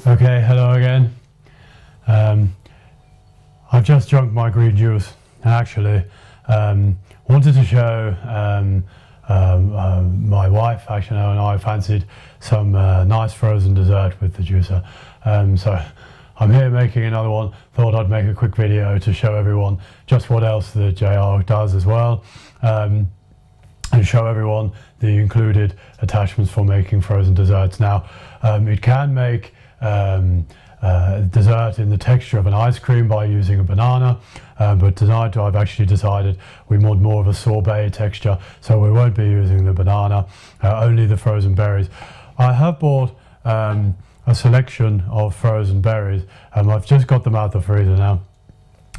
Okay, hello again. I've just drunk my green juice. Actually, wanted to show my wife, actually, and I fancied some nice frozen dessert with the juicer. So I'm here making another one. Thought I'd make a quick video to show everyone just what else the JR does as well. And show everyone the included attachments for making frozen desserts. Now, it can make dessert in the texture of an ice cream by using a banana, but tonight I've actually decided we want more of a sorbet texture, so we won't be using the banana, only the frozen berries. I have bought a selection of frozen berries, and I've just got them out the freezer now.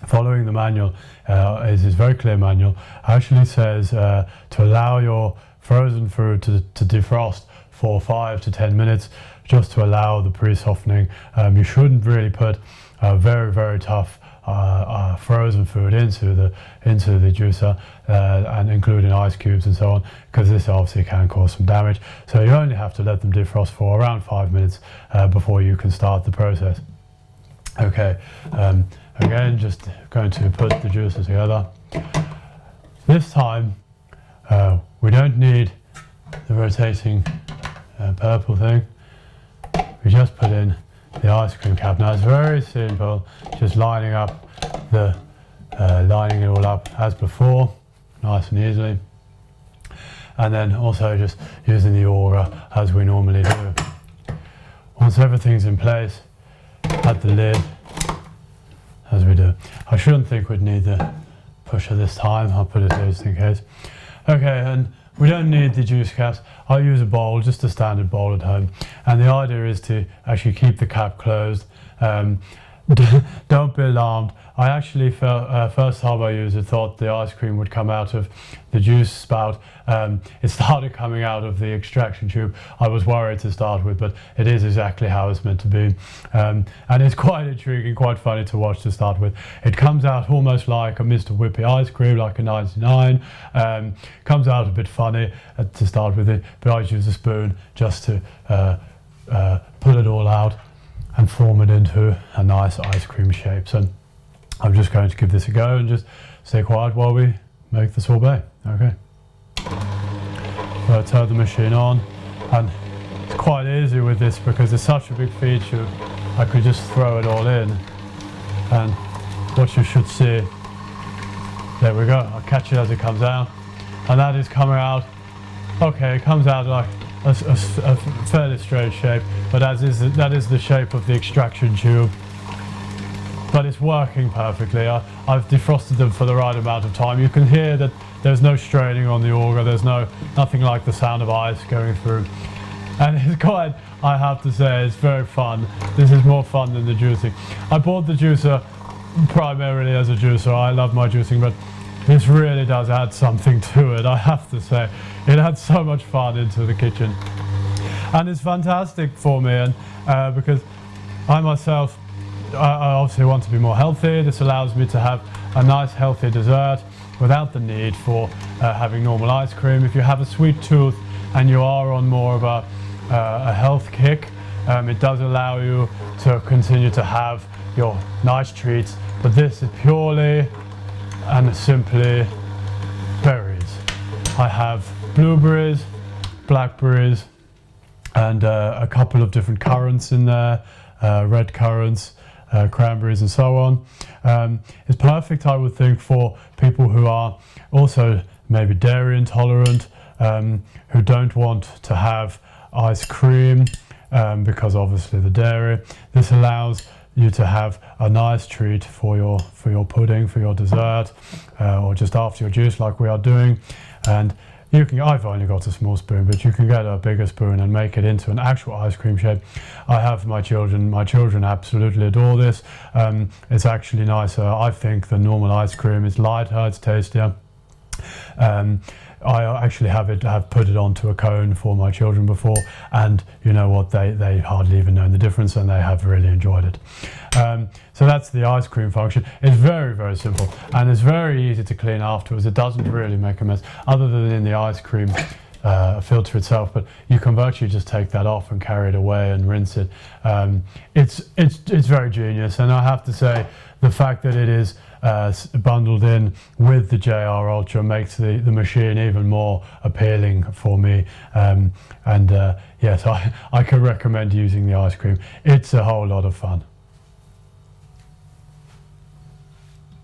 Following the manual, is this very clear manual, actually says to allow your frozen fruit to defrost for 5 to 10 minutes, just to allow the pre-softening. You shouldn't really put very tough frozen food into the juicer, and including ice cubes and so on, because this obviously can cause some damage. So you only have to let them defrost for around 5 minutes before you can start the process. Okay. Again, just going to put the juicer together. This time, we don't need the rotating purple thing. We just put in the ice cream cap. Now it's very simple, just lining it all up as before, nice and easily. And then also just using the auger as we normally do. Once everything's in place, add the lid, as we do. I shouldn't think we'd need the pusher this time. I'll put it there just in case. Okay, and we don't need the juice caps. I'll use a bowl, just a standard bowl at home. And the idea is to actually keep the cap closed. Don't be alarmed. I actually felt, first time I used it, thought the ice cream would come out of the juice spout. It started coming out of the extraction tube. I was worried to start with, but it is exactly how it's meant to be. And it's quite intriguing, quite funny to watch to start with. It comes out almost like a Mr. Whippy ice cream, like a 99. Comes out a bit funny to start with it, but I use a spoon just to pull it all out and form it into a nice ice cream shape. So I'm just going to give this a go and just stay quiet while we make the sorbet. Okay. So I turn the machine on, and it's quite easy with this because it's such a big feature. I could just throw it all in, and what you should see, there we go. I'll catch it as it comes out, and that is coming out. Okay, it comes out like a fairly straight shape, but that is the shape of the extraction tube. But it's working perfectly. I've defrosted them for the right amount of time. You can hear that there's no straining on the auger. There's nothing like the sound of ice going through. And it's quite, I have to say, it's very fun. This is more fun than the juicing. I bought the juicer primarily as a juicer. I love my juicing, but this really does add something to it, I have to say. It adds so much fun into the kitchen. And it's fantastic for me, and because I myself, I obviously want to be more healthy. This allows me to have a nice healthy dessert without the need for having normal ice cream. If you have a sweet tooth and you are on more of a health kick, it does allow you to continue to have your nice treats. But this is purely and simply berries. I have blueberries, blackberries, and a couple of different currants in there, red currants, cranberries and so on. It's perfect, I would think, for people who are also maybe dairy intolerant, who don't want to have ice cream because obviously the dairy. This allows you to have a nice treat for your pudding, for your dessert, or just after your juice like we are doing. And you can, I've only got a small spoon, but you can get a bigger spoon and make it into an actual ice cream shape. I have my children absolutely adore this. It's actually nicer, I think, than normal ice cream. It's lighter, it's tastier. I actually have put it onto a cone for my children before, and you know what, they hardly even know the difference, and they have really enjoyed it. So that's the ice cream function. It's very simple, and it's very easy to clean afterwards. It doesn't really make a mess, other than in the ice cream filter itself, but you can virtually just take that off and carry it away and rinse it. It's very genius, and I have to say the fact that it is bundled in with the JR Ultra makes the machine even more appealing for me. Yes, I can recommend using the ice cream. It's a whole lot of fun.